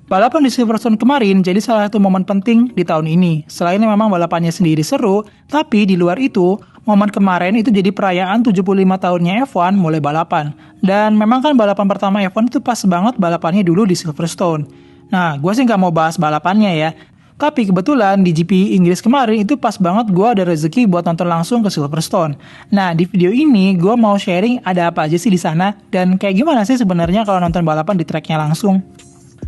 Balapan di Silverstone kemarin jadi salah satu momen penting di tahun ini. Selain memang balapannya sendiri seru, tapi di luar itu, momen kemarin itu jadi perayaan 75 tahunnya F1 mulai balapan. Dan memang kan balapan pertama F1 itu pas banget balapannya dulu di Silverstone. Nah, gue sih nggak mau bahas balapannya ya. Tapi kebetulan di GP Inggris kemarin itu pas banget gue ada rezeki buat nonton langsung ke Silverstone. Nah, di video ini gue mau sharing ada apa aja sih di sana dan kayak gimana sih sebenarnya kalau nonton balapan di tracknya langsung.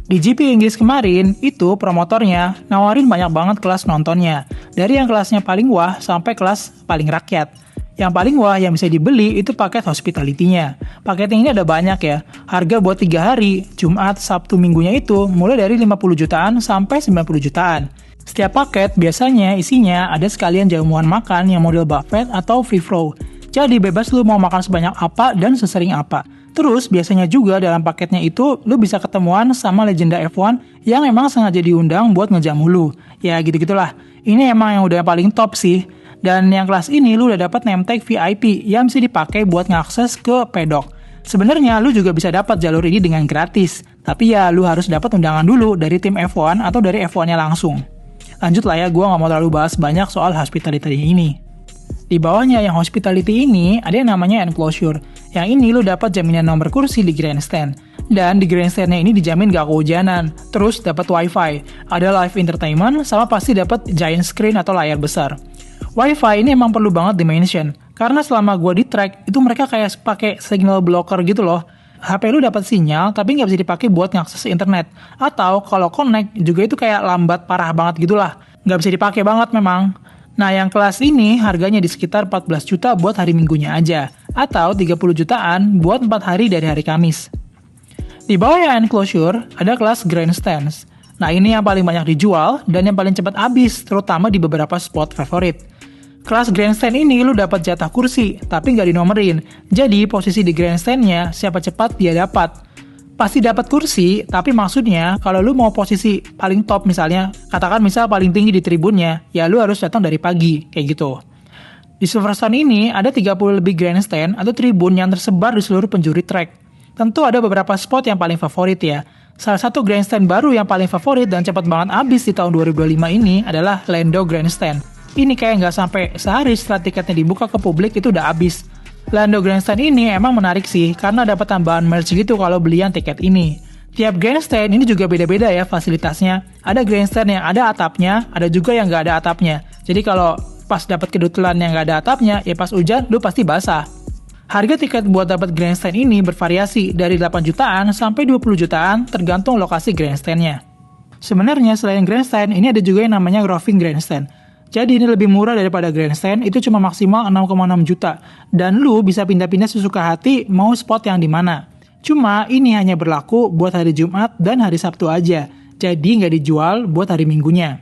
Di GP Inggris kemarin, itu promotornya nawarin banyak banget kelas nontonnya. Dari yang kelasnya paling wah sampai kelas paling rakyat. Yang paling wah yang bisa dibeli itu paket hospitality-nya. Paketnya ini ada banyak ya. Harga buat 3 hari, Jumat, Sabtu, Minggunya itu mulai dari 50 jutaan sampai 90 jutaan. Setiap paket biasanya isinya ada sekalian jamuan makan yang model buffet atau free flow. Jadi bebas lu mau makan sebanyak apa dan sesering apa. Terus biasanya juga dalam paketnya itu lu bisa ketemuan sama legenda F1 yang emang sengaja diundang buat ngejamu lu. Ya gitu-gitulah. Ini emang yang udah paling top sih. Dan yang kelas ini lu udah dapat name tag VIP yang bisa dipakai buat ngakses ke pedok. Sebenarnya lu juga bisa dapat jalur ini dengan gratis. Tapi ya lu harus dapat undangan dulu dari tim F1 atau dari F1-nya langsung. Lanjut lah ya, gue gak mau terlalu bahas banyak soal hospitality ini. Di bawahnya yang hospitality ini ada yang namanya enclosure. Yang ini lu dapat jaminan nomor kursi di grandstand. Dan di grandstandnya ini dijamin gak kehujanan. Terus dapat wifi, ada live entertainment, sama pasti dapat giant screen atau layar besar. Wifi ini emang perlu banget di-mention. Karena selama gua di track, itu mereka kayak pakai signal blocker gitu loh. HP lu dapat sinyal, tapi nggak bisa dipakai buat ngakses internet. Atau kalau connect, juga itu kayak lambat parah banget gitulah. Nggak bisa dipakai banget memang. Nah, yang kelas ini harganya di sekitar 14 juta buat hari Minggunya aja, atau 30 jutaan buat 4 hari dari hari Kamis. Di bawah yang enclosure, ada kelas grandstands. Nah, ini yang paling banyak dijual dan yang paling cepat habis, terutama di beberapa spot favorit. Kelas grandstand ini lu dapat jatah kursi, tapi nggak dinomerin. Jadi, posisi di grandstandnya, siapa cepat dia dapat. Pasti dapat kursi, tapi maksudnya kalau lu mau posisi paling top misalnya, katakan misal paling tinggi di tribunnya, ya lu harus datang dari pagi, kayak gitu. Di Silverstone ini ada 30 lebih grandstand atau tribun yang tersebar di seluruh penjuri track. Tentu ada beberapa spot yang paling favorit ya. Salah satu grandstand baru yang paling favorit dan cepat banget habis di tahun 2025 ini adalah Lando Grandstand. Ini kayak nggak sampai sehari setelah tiketnya dibuka ke publik itu udah habis. Lando Grandstand ini emang menarik sih, karena dapat tambahan merch gitu kalau belian tiket ini. Tiap grandstand ini juga beda-beda ya fasilitasnya. Ada grandstand yang ada atapnya, ada juga yang nggak ada atapnya. Jadi kalau pas dapat kebetulan yang nggak ada atapnya, ya pas hujan lu pasti basah. Harga tiket buat dapat grandstand ini bervariasi dari 8 jutaan sampai 20 jutaan tergantung lokasi grandstandnya. Sebenarnya selain grandstand, ini ada juga yang namanya roving grandstand. Jadi ini lebih murah daripada grandstand, itu cuma maksimal 6,6 juta. Dan lu bisa pindah-pindah sesuka hati mau spot yang di mana. Cuma ini hanya berlaku buat hari Jumat dan hari Sabtu aja. Jadi nggak dijual buat hari Minggunya.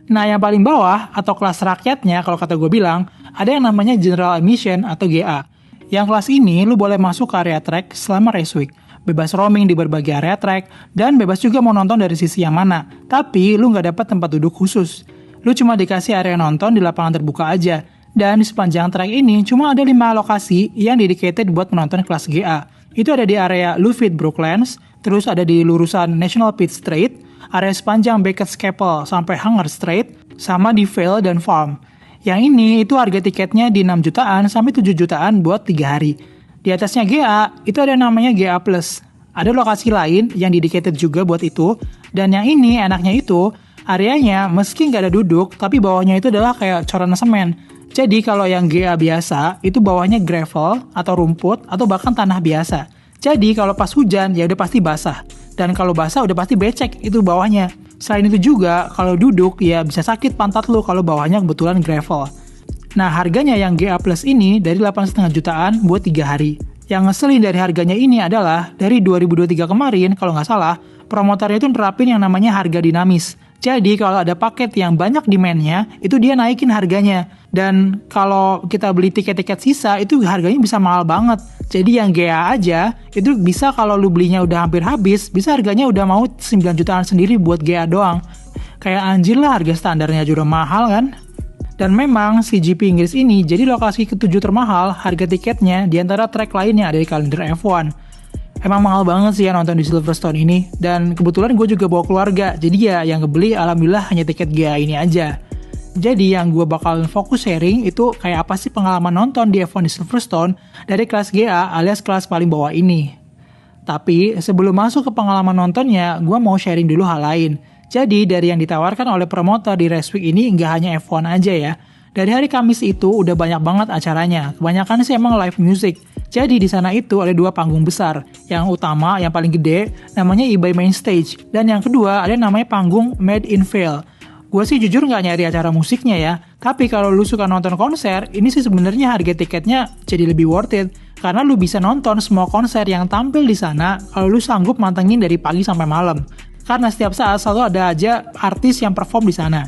Nah, yang paling bawah atau kelas rakyatnya kalau kata gue bilang, ada yang namanya General Admission atau GA. Yang kelas ini lu boleh masuk ke area track selama race week. Bebas roaming di berbagai area track dan bebas juga mau nonton dari sisi yang mana. Tapi lu nggak dapat tempat duduk khusus. Lu cuma dikasih area nonton di lapangan terbuka aja. Dan di sepanjang track ini cuma ada 5 lokasi yang dedicated buat penonton kelas GA. Itu ada di area Lufit Brooklands, terus ada di lurusan National Pit Straight, area sepanjang Beckett's Chapel sampai Hanger Straight, sama di Vale dan Farm. Yang ini itu harga tiketnya di 6 jutaan sampai 7 jutaan buat 3 hari. Di atasnya GA, itu ada namanya GA+. Ada lokasi lain yang dedicated juga buat itu, dan yang ini enaknya itu, areanya meski nggak ada duduk, tapi bawahnya itu adalah kayak coran semen. Jadi kalau yang GA biasa, itu bawahnya gravel atau rumput atau bahkan tanah biasa. Jadi kalau pas hujan, ya udah pasti basah. Dan kalau basah udah pasti becek itu bawahnya. Selain itu juga, kalau duduk ya bisa sakit pantat lu kalau bawahnya kebetulan gravel. Nah, harganya yang GA Plus ini dari 8,5 jutaan buat 3 hari. Yang ngeselin dari harganya ini adalah, dari 2023 kemarin, kalau nggak salah, promotornya itu nerapin yang namanya harga dinamis. Jadi kalau ada paket yang banyak demand-nya, itu dia naikin harganya. Dan kalau kita beli tiket-tiket sisa, itu harganya bisa mahal banget. Jadi yang GA aja, itu bisa kalau lu belinya udah hampir habis, bisa harganya udah mau 9 jutaan sendiri buat GA doang. Kayak anjir lah, harga standarnya juga mahal kan? Dan memang si GP Inggris ini jadi lokasi ke-7 termahal harga tiketnya di antara track lain yang ada di kalender F1. Emang mahal banget sih ya nonton di Silverstone ini, dan kebetulan gue juga bawa keluarga, jadi ya yang kebeli alhamdulillah hanya tiket GA ini aja. Jadi yang gue bakal fokus sharing itu kayak apa sih pengalaman nonton di F1 di Silverstone dari kelas GA alias kelas paling bawah ini. Tapi sebelum masuk ke pengalaman nontonnya, gue mau sharing dulu hal lain. Jadi dari yang ditawarkan oleh promotor di Race Week ini nggak hanya F1 aja ya. Dari hari Kamis itu udah banyak banget acaranya. Kebanyakan sih emang live music. Jadi di sana itu ada 2 panggung besar. Yang utama, yang paling gede, namanya eBay Main Stage. Dan yang kedua ada namanya panggung Made in Vale. Gue sih jujur nggak nyari acara musiknya ya. Tapi kalau lu suka nonton konser, ini sih sebenarnya harga tiketnya jadi lebih worth it. Karena lu bisa nonton semua konser yang tampil di sana kalau lu sanggup mantengin dari pagi sampai malam. Karena setiap saat selalu ada aja artis yang perform di sana.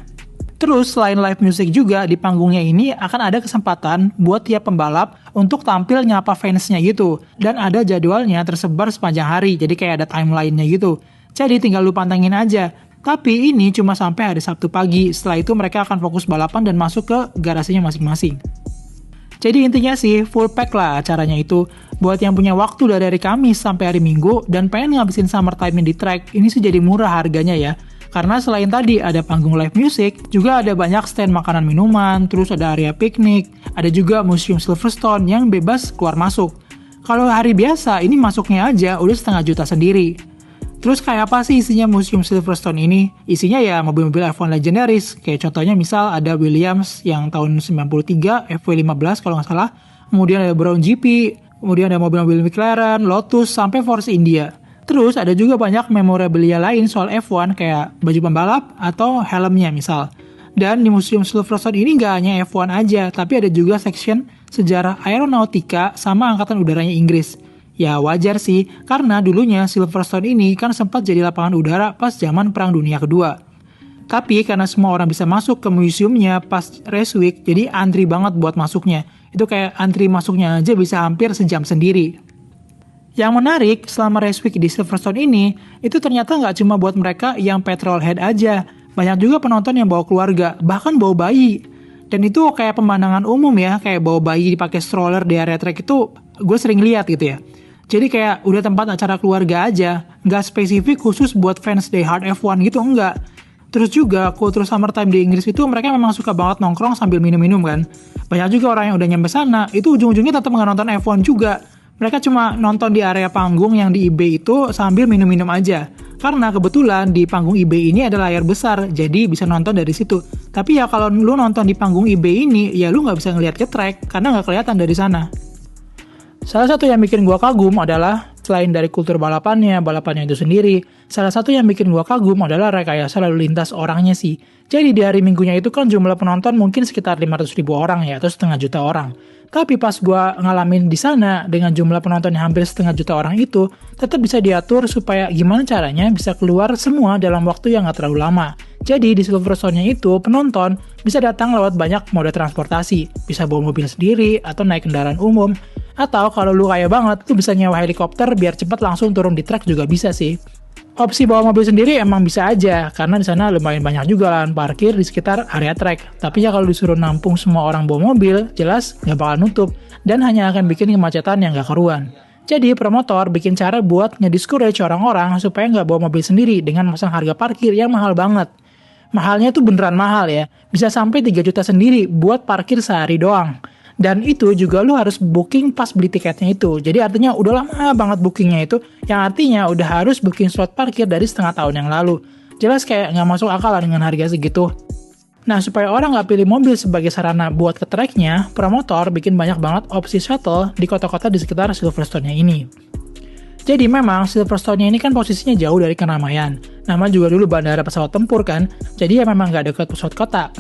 Terus selain live music juga di panggungnya ini akan ada kesempatan buat tiap pembalap untuk tampil nyapa fansnya gitu. Dan ada jadwalnya tersebar sepanjang hari, jadi kayak ada timeline-nya gitu. Jadi tinggal lu pantengin aja. Tapi ini cuma sampai hari Sabtu pagi, setelah itu mereka akan fokus balapan dan masuk ke garasinya masing-masing. Jadi intinya sih full pack lah acaranya itu. Buat yang punya waktu dari hari Kamis sampai hari Minggu dan pengen ngabisin summer time di track, ini sih jadi murah harganya ya. Karena selain tadi ada panggung live music, juga ada banyak stand makanan minuman, terus ada area piknik, ada juga museum Silverstone yang bebas keluar masuk. Kalau hari biasa, ini masuknya aja udah 500 juta sendiri. Terus kayak apa sih isinya museum Silverstone ini? Isinya ya mobil-mobil F1 legendaris, kayak contohnya misal ada Williams yang tahun 93, FW15 kalau nggak salah, kemudian ada Brown GP, kemudian ada mobil-mobil McLaren, Lotus, sampai Force India. Terus ada juga banyak memorabilia lain soal F1 kayak baju pembalap atau helmnya misal. Dan di Museum Silverstone ini nggak hanya F1 aja, tapi ada juga section sejarah aeronautika sama angkatan udaranya Inggris. Ya wajar sih, karena dulunya Silverstone ini kan sempat jadi lapangan udara pas zaman Perang Dunia Kedua. Tapi karena semua orang bisa masuk ke museumnya pas Race Week, jadi antri banget buat masuknya. Itu kayak antri masuknya aja bisa hampir sejam sendiri. Yang menarik selama Race Week di Silverstone ini, itu ternyata nggak cuma buat mereka yang petrolhead aja. Banyak juga penonton yang bawa keluarga, bahkan bawa bayi. Dan itu kayak pemandangan umum ya, kayak bawa bayi dipakai stroller di area track itu gue sering lihat gitu ya. Jadi kayak udah tempat acara keluarga aja, nggak spesifik khusus buat fans die hard F1 gitu, enggak. Terus juga kultur summertime di Inggris itu mereka memang suka banget nongkrong sambil minum-minum kan. Banyak juga orang yang udah nyampe sana, itu ujung-ujungnya tetap nggak nonton F1 juga. Mereka cuma nonton di area panggung yang di eBay itu sambil minum-minum aja. Karena kebetulan di panggung eBay ini ada layar besar, jadi bisa nonton dari situ. Tapi ya kalau lu nonton di panggung eBay ini, ya lu nggak bisa ngeliat ke track, karena nggak kelihatan dari sana. Salah satu yang bikin gua kagum adalah, selain dari kultur balapannya itu sendiri, salah satu yang bikin gua kagum adalah rekayasa lalu lintas orangnya sih. Jadi di hari Minggunya itu kan jumlah penonton mungkin sekitar 500.000 orang ya, atau 500 juta orang. Tapi pas gua ngalamin di sana dengan jumlah penonton yang hampir 500 juta orang itu, tetap bisa diatur supaya gimana caranya bisa keluar semua dalam waktu yang gak terlalu lama. Jadi di Silverstone-nya itu, penonton bisa datang lewat banyak moda transportasi. Bisa bawa mobil sendiri, atau naik kendaraan umum. Atau kalau lu kaya banget, lu bisa nyewa helikopter biar cepat langsung turun di track juga bisa sih. Opsi bawa mobil sendiri emang bisa aja, karena di sana lumayan banyak juga lahan parkir di sekitar area track. Tapi ya kalau disuruh nampung semua orang bawa mobil, jelas nggak bakal nutup, dan hanya akan bikin kemacetan yang nggak karuan. Jadi promotor bikin cara buat ngediscourage orang-orang supaya nggak bawa mobil sendiri dengan masang harga parkir yang mahal banget. Mahalnya tuh beneran mahal ya, bisa sampai 3 juta sendiri buat parkir sehari doang. Dan itu juga lu harus booking pas beli tiketnya itu. Jadi artinya udah lama banget bookingnya itu, yang artinya udah harus booking slot parkir dari setengah tahun yang lalu. Jelas kayak nggak masuk akal lah dengan harga segitu. Nah, supaya orang nggak pilih mobil sebagai sarana buat ke tracknya, promotor bikin banyak banget opsi shuttle di kota-kota di sekitar Silverstone-nya ini. Jadi memang Silverstone-nya ini kan posisinya jauh dari keramaian. Nama juga dulu bandara pesawat tempur kan, jadi ya memang nggak dekat pusat kota.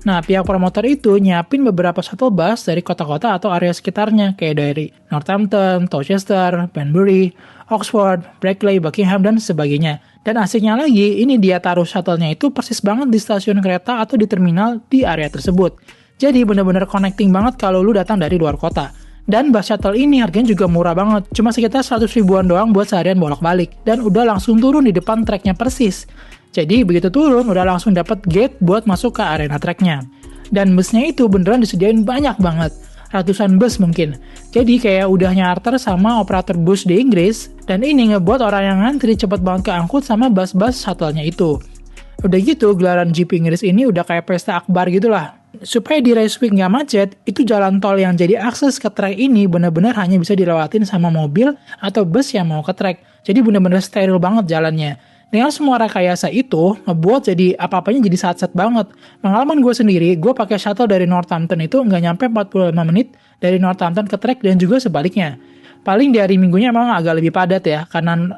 Nah, pihak promotor itu nyiapin beberapa shuttle bus dari kota-kota atau area sekitarnya, kayak dari Northampton, Colchester, Banbury, Oxford, Brackley, Buckingham, dan sebagainya. Dan asiknya lagi, ini dia taruh shuttle-nya itu persis banget di stasiun kereta atau di terminal di area tersebut. Jadi bener-bener connecting banget kalau lu datang dari luar kota. Dan bus shuttle ini harganya juga murah banget, cuma sekitar 100 ribuan doang buat seharian bolak-balik. Dan udah langsung turun di depan tracknya persis. Jadi begitu turun udah langsung dapat gate buat masuk ke arena tracknya. Dan busnya itu beneran disediain banyak banget. ratusan bus mungkin. Jadi kayak udah nyarter sama operator bus di Inggris, dan ini ngebuat orang yang ngantri cepet banget keangkut sama bus-bus shuttle-nya itu. Udah gitu, gelaran GP Inggris ini udah kayak pesta akbar gitu lah. Supaya di race week nggak macet, itu jalan tol yang jadi akses ke trek ini bener-bener hanya bisa dilewatin sama mobil atau bus yang mau ke trek. Jadi bener-bener steril banget jalannya. Dengan semua rekayasa itu, ngebuat jadi apa-apanya jadi sat-sat banget. Pengalaman gue sendiri, gue pakai shuttle dari Northampton itu nggak nyampe 45 menit dari Northampton ke trek dan juga sebaliknya. Paling di hari minggunya memang agak lebih padat ya,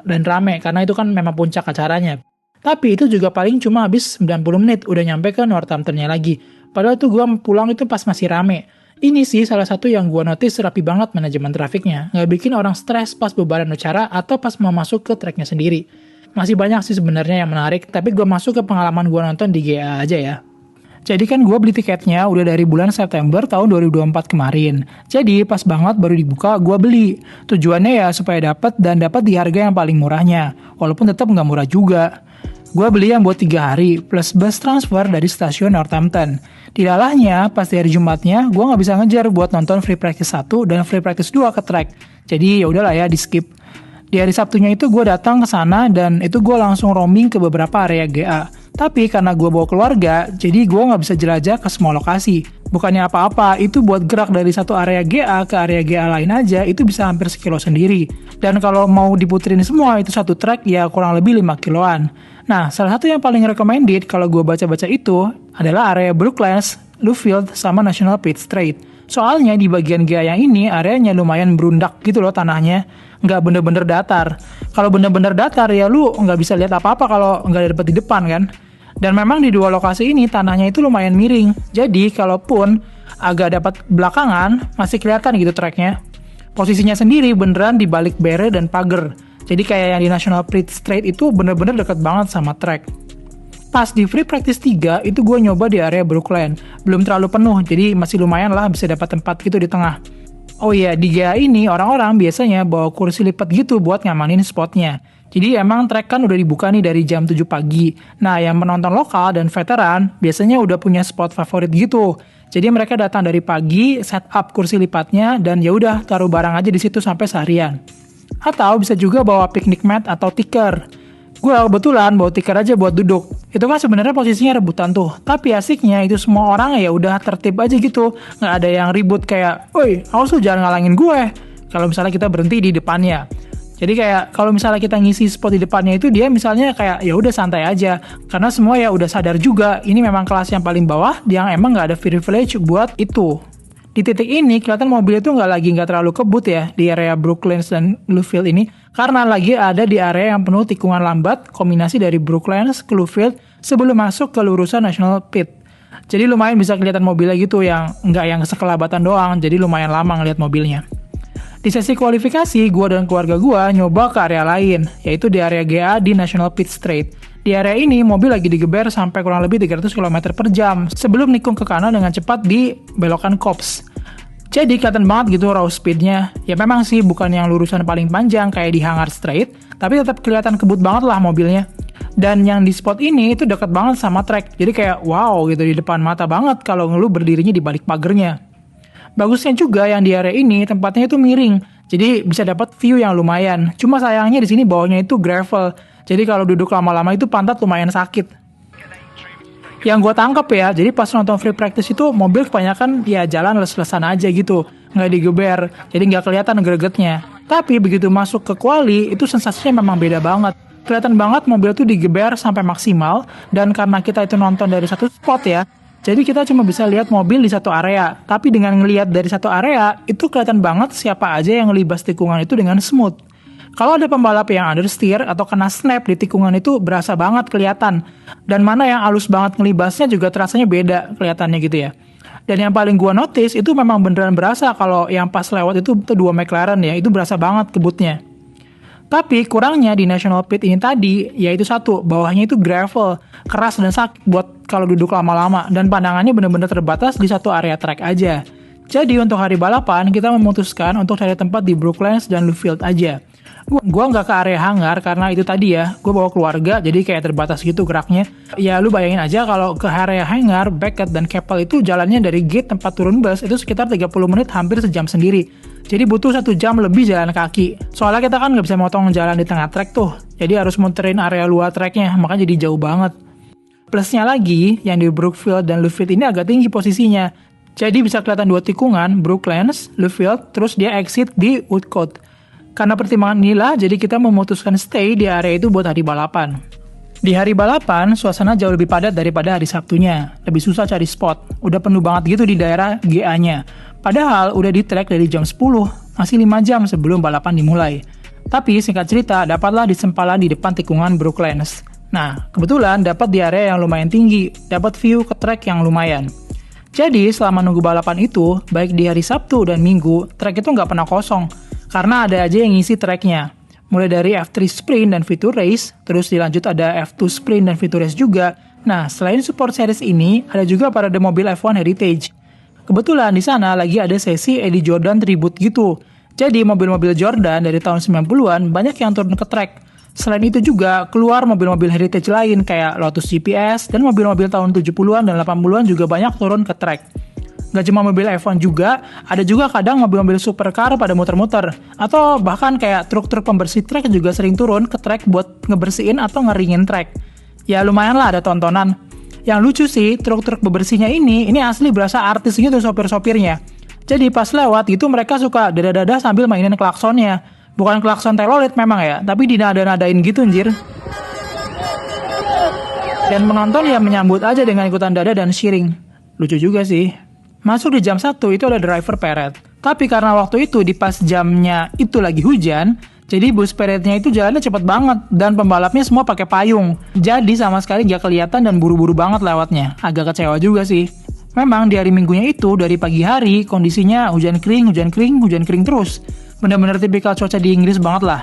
dan rame, karena itu kan memang puncak acaranya. Tapi itu juga paling cuma habis 90 menit, udah nyampe ke Northampton-nya lagi. Padahal tuh gue pulang itu pas masih rame. Ini sih salah satu yang gue notice rapi banget manajemen trafiknya. Nggak bikin orang stres pas bubaran acara atau pas mau masuk ke treknya sendiri. Masih banyak sih sebenarnya yang menarik, tapi gue masuk ke pengalaman gue nonton di GA aja ya. Jadi kan gue beli tiketnya udah dari bulan September tahun 2024 kemarin. Jadi pas banget baru dibuka gue beli. Tujuannya ya supaya dapat di harga yang paling murahnya. Walaupun tetap nggak murah juga. Gue beli yang buat 3 hari, plus bus transfer dari stasiun Northampton. Dilalahnya, pas di hari Jumatnya, gue nggak bisa ngejar buat nonton Free Practice 1 dan Free Practice 2 ke track. Jadi ya udahlah ya, di skip. Di hari Sabtunya itu gue datang ke sana dan itu gue langsung roaming ke beberapa area GA. Tapi karena gue bawa keluarga, jadi gue nggak bisa jelajah ke semua lokasi. Bukannya apa-apa, itu buat gerak dari satu area GA ke area GA lain aja, itu bisa hampir sekilo sendiri. Dan kalau mau diputerin semua, itu satu track ya kurang lebih 5 kiloan. Nah, salah satu yang paling recommended kalau gue baca-baca itu adalah area Brooklands, Luffield, sama National Pitt Straight. Soalnya di bagian GA yang ini, areanya lumayan berundak gitu loh tanahnya. Nggak bener-bener datar. Kalau bener-bener datar ya lu nggak bisa lihat apa-apa kalau nggak dapet di depan kan. Dan memang di dua lokasi ini tanahnya itu lumayan miring. Jadi kalaupun agak dapat belakangan, masih kelihatan gitu tracknya. Posisinya sendiri beneran di balik bere dan pagar. Jadi kayak yang di National Pitt Straight itu bener-bener deket banget sama track. Pas di Free Practice 3 itu gue nyoba di area Brooklands. Belum terlalu penuh, jadi masih lumayan lah bisa dapat tempat gitu di tengah. Oh iya, di GA ini orang-orang biasanya bawa kursi lipat gitu buat ngamanin spotnya. Jadi emang trek kan udah dibuka nih dari jam 7 pagi. Nah, yang penonton lokal dan veteran biasanya udah punya spot favorit gitu. Jadi mereka datang dari pagi, set up kursi lipatnya, dan ya udah taruh barang aja di situ sampai seharian. Atau bisa juga bawa picnic mat atau tikar. Gue kebetulan bawa tikar aja buat duduk. Itu kan sebenarnya posisinya rebutan tuh. Tapi asiknya itu semua orang ya udah tertib aja gitu. Nggak ada yang ribut kayak, "Woi, awas lu jangan ngalangin gue." Kalau misalnya kita berhenti di depannya. Jadi kayak kalau misalnya kita ngisi spot di depannya itu dia misalnya kayak ya udah santai aja. Karena semua ya udah sadar juga ini memang kelas yang paling bawah yang emang nggak ada privilege buat itu. Di titik ini kelihatan mobil itu nggak terlalu kebut ya di area Brooklands dan Luffield ini karena lagi ada di area yang penuh tikungan lambat kombinasi dari Brooklands ke Luffield sebelum masuk ke lurusan National Pitt. Jadi lumayan bisa kelihatan mobilnya gitu yang nggak yang sekelabatan doang, jadi lumayan lama ngeliat mobilnya. Di sesi kualifikasi, gue dan keluarga gue nyoba ke area lain, yaitu di area GA di National Pitt Straight. Di area ini, mobil lagi digeber sampai kurang lebih 300 km per jam, sebelum nikung ke kanan dengan cepat di belokan Copse. Jadi kelihatan banget gitu raw speednya. Ya memang sih bukan yang lurusan paling panjang kayak di Hangar Straight, tapi tetap kelihatan kebut banget lah mobilnya. Dan yang di spot ini itu dekat banget sama track, jadi kayak wow gitu di depan mata banget kalau lu berdirinya di balik pagernya. Bagusnya juga yang di area ini tempatnya itu miring, jadi bisa dapat view yang lumayan. Cuma sayangnya di sini bawahnya itu gravel, jadi kalau duduk lama-lama itu pantat lumayan sakit. Yang gue tangkap ya, jadi pas nonton Free Practice itu mobil kebanyakan ya jalan les-lesan aja gitu, nggak digeber, jadi nggak kelihatan gregetnya. Tapi begitu masuk ke quali, itu sensasinya memang beda banget. Kelihatan banget mobil itu digeber sampai maksimal, dan karena kita itu nonton dari satu spot ya, jadi kita cuma bisa lihat mobil di satu area, tapi dengan ngelihat dari satu area, itu kelihatan banget siapa aja yang ngelibas tikungan itu dengan smooth. Kalau ada pembalap yang understeer atau kena snap di tikungan itu berasa banget kelihatan. Dan mana yang halus banget ngelibasnya juga terasanya beda kelihatannya gitu ya. Dan yang paling gua notice itu memang beneran berasa kalau yang pas lewat itu dua McLaren ya, itu berasa banget kebutnya. Tapi kurangnya di National Pitt ini tadi, yaitu satu, bawahnya itu gravel, keras dan sakit buat kalau duduk lama-lama, dan pandangannya benar-benar terbatas di satu area track aja. Jadi untuk hari balapan, kita memutuskan untuk cari tempat di Brooklands dan Luffield aja. Gua nggak ke area hangar karena itu tadi ya, gue bawa keluarga jadi kayak terbatas gitu geraknya. Ya lu bayangin aja kalau ke area hangar, Beckett dan Keppel itu jalannya dari gate tempat turun bus itu sekitar 30 menit, hampir sejam sendiri. Jadi butuh 1 jam lebih jalan kaki. Soalnya kita kan nggak bisa motong jalan di tengah trek tuh, jadi harus muterin area luar treknya, makanya jadi jauh banget. Plusnya lagi, yang di Brookfield dan Luffield ini agak tinggi posisinya. Jadi bisa kelihatan 2 tikungan, Brooklands, Luffield, terus dia exit di Woodcote. Karena pertimbangan inilah, jadi kita memutuskan stay di area itu buat hari balapan. Di hari balapan, suasana jauh lebih padat daripada hari Sabtunya. Lebih susah cari spot. Udah penuh banget gitu di daerah GA-nya. Padahal udah di track dari jam 10, masih 5 jam sebelum balapan dimulai. Tapi singkat cerita, dapatlah di sempalan di depan tikungan Brooklands. Nah, kebetulan dapat di area yang lumayan tinggi, dapat view ke track yang lumayan. Jadi, selama nunggu balapan itu, baik di hari Sabtu dan Minggu, track itu nggak pernah kosong. Karena ada aja yang ngisi tracknya. Mulai dari F3 Sprint dan Feature Race, terus dilanjut ada F2 Sprint dan Feature Race juga. Nah, selain support series ini, ada juga parade mobil F1 Heritage. Kebetulan di sana lagi ada sesi Eddie Jordan tribute gitu. Jadi mobil-mobil Jordan dari tahun 90-an banyak yang turun ke track. Selain itu juga keluar mobil-mobil heritage lain kayak Lotus GPS dan mobil-mobil tahun 70-an dan 80-an juga banyak turun ke track. Gak cuma mobil F1 juga, ada juga kadang mobil-mobil supercar pada muter-muter. Atau bahkan kayak truk-truk pembersih trek juga sering turun ke track buat ngebersihin atau ngeringin track. Ya lumayan lah ada tontonan. Yang lucu sih, truk-truk pembersihnya ini asli berasa artis gitu sopir-sopirnya. Jadi pas lewat gitu mereka suka dada-dada sambil mainin klaksonnya. Bukan klakson telolet memang ya, tapi dinada-nadain gitu anjir. Dan penonton ya menyambut aja dengan ikutan dada dan cheering. Lucu juga sih. Masuk di jam 1 itu ada driver parade. Tapi karena waktu itu di pas jamnya itu lagi hujan, jadi bus parade-nya itu jalannya cepet banget dan pembalapnya semua pakai payung. Jadi sama sekali gak kelihatan dan buru-buru banget lewatnya. Agak kecewa juga sih. Memang di hari Minggunya itu dari pagi hari kondisinya hujan kering terus. Bener-bener tipikal cuaca di Inggris banget lah.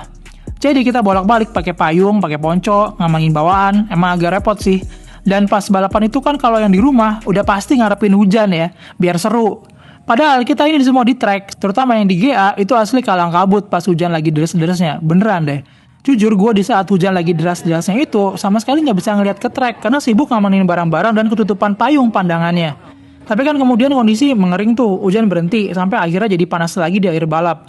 Jadi kita bolak-balik pakai payung, pakai ponco, ngamanin bawaan, emang agak repot sih. Dan pas balapan itu kan kalau yang di rumah udah pasti ngarepin hujan ya, biar seru. Padahal kita ini semua di track, terutama yang di GA itu asli kalang kabut pas hujan lagi deres-deresnya, beneran deh. Jujur gue di saat hujan lagi deras-derasnya itu sama sekali nggak bisa ngeliat ke track karena sibuk ngamanin barang-barang dan ketutupan payung pandangannya. Tapi kan kemudian kondisi mengering tuh, hujan berhenti sampai akhirnya jadi panas lagi di akhir balap.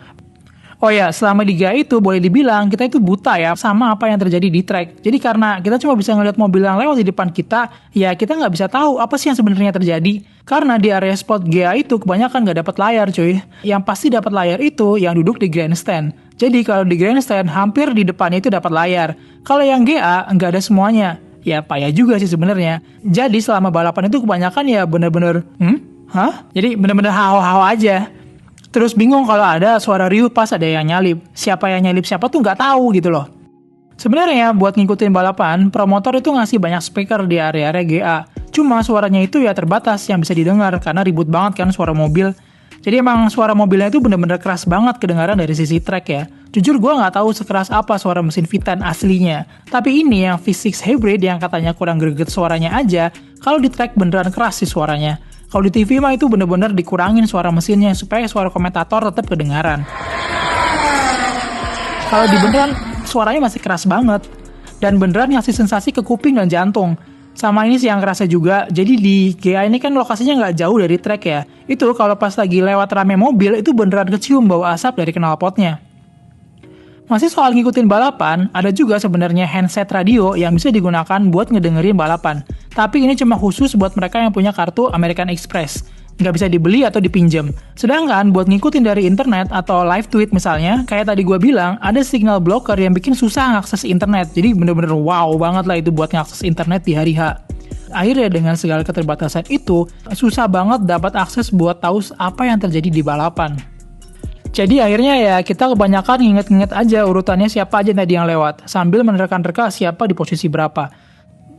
Oh ya, selama di GA itu boleh dibilang kita itu buta ya sama apa yang terjadi di track. Jadi karena kita cuma bisa ngeliat mobil yang lewat di depan kita, ya kita nggak bisa tahu apa sih yang sebenarnya terjadi. Karena di area spot GA itu kebanyakan nggak dapat layar cuy. Yang pasti dapat layar itu yang duduk di grandstand. Jadi kalau di grandstand hampir di depannya itu dapat layar. Kalau yang GA nggak ada semuanya. Ya payah juga sih sebenarnya. Jadi selama balapan itu kebanyakan ya bener-bener, Jadi bener-bener hao-hao aja. Terus bingung kalau ada suara riuh pas ada yang nyalip. Siapa yang nyalip siapa tuh nggak tahu gitu loh. Sebenarnya buat ngikutin balapan, promotor itu ngasih banyak speaker di area-area GA. Cuma suaranya itu ya terbatas yang bisa didengar karena ribut banget kan suara mobil. Jadi emang suara mobilnya itu bener-bener keras banget kedengaran dari sisi track ya. Jujur gue nggak tahu sekeras apa suara mesin V10 aslinya. Tapi ini yang V6 Hybrid yang katanya kurang greget suaranya aja, kalau di track beneran keras sih suaranya. Kalau di TV mah itu bener-bener dikurangin suara mesinnya supaya suara komentator tetap kedengaran. Kalau di beneran suaranya masih keras banget dan beneran ngasih sensasi ke kuping dan jantung. Sama ini sih yang kerasa juga. Jadi di GA ini kan lokasinya nggak jauh dari track ya. Itu kalau pas lagi lewat rame mobil itu beneran kecium bau asap dari knalpotnya. Masih soal ngikutin balapan, ada juga sebenarnya handset radio yang bisa digunakan buat ngedengerin balapan. Tapi ini cuma khusus buat mereka yang punya kartu American Express. Nggak bisa dibeli atau dipinjem. Sedangkan buat ngikutin dari internet atau live tweet misalnya, kayak tadi gue bilang, ada signal blocker yang bikin susah ngakses internet. Jadi bener-bener wow banget lah itu buat ngakses internet di hari H. Akhirnya dengan segala keterbatasan itu, susah banget dapat akses buat tahu apa yang terjadi di balapan. Jadi akhirnya ya kita kebanyakan nginget-nginget aja urutannya siapa aja tadi yang lewat, sambil menerka-nerka siapa di posisi berapa.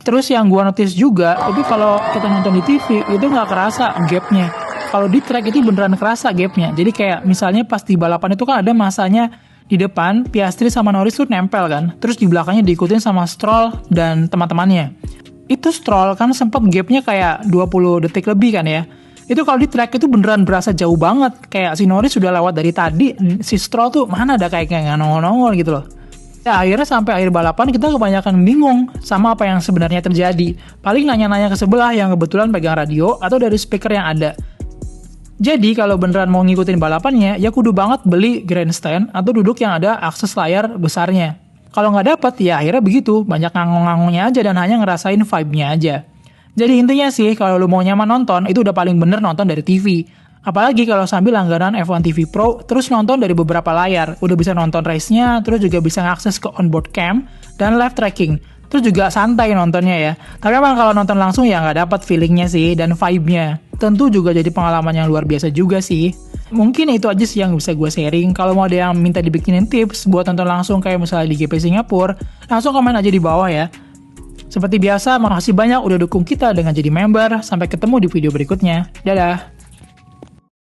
Terus yang gua notice juga, itu kalau kita nonton di TV, itu nggak kerasa gapnya. Kalau di track itu beneran kerasa gapnya. Jadi kayak misalnya pas di balapan itu kan ada masanya di depan, Piastri sama Norris tuh nempel kan. Terus di belakangnya diikutin sama Stroll dan teman-temannya. Itu Stroll kan sempat gapnya kayak 20 detik lebih kan ya. Itu kalau di track itu beneran berasa jauh banget. Kayak si Norris sudah lewat dari tadi, si Stroll tuh mana ada kayak nggak nongol-nongol gitu loh. Ya akhirnya sampai akhir balapan kita kebanyakan bingung sama apa yang sebenarnya terjadi. Paling nanya-nanya ke sebelah yang kebetulan pegang radio atau dari speaker yang ada. Jadi kalau beneran mau ngikutin balapannya, ya kudu banget beli grandstand atau duduk yang ada akses layar besarnya. Kalau nggak dapet, ya akhirnya begitu, banyak ngangong-ngangongnya aja dan hanya ngerasain vibe-nya aja. Jadi intinya sih, kalau lu mau nyaman nonton, itu udah paling bener nonton dari TV. Apalagi kalau sambil langganan F1 TV Pro, terus nonton dari beberapa layar. Udah bisa nonton race-nya, terus juga bisa ngakses ke onboard cam, dan live tracking. Terus juga santai nontonnya ya. Tapi emang kalau nonton langsung ya nggak dapat feelingnya sih, dan vibe-nya. Tentu juga jadi pengalaman yang luar biasa juga sih. Mungkin itu aja sih yang bisa gue sharing. Kalau mau ada yang minta dibikinin tips buat nonton langsung kayak misalnya di GP Singapura, langsung komen aja di bawah ya. Seperti biasa, makasih banyak udah dukung kita dengan jadi member. Sampai ketemu di video berikutnya. Dadah!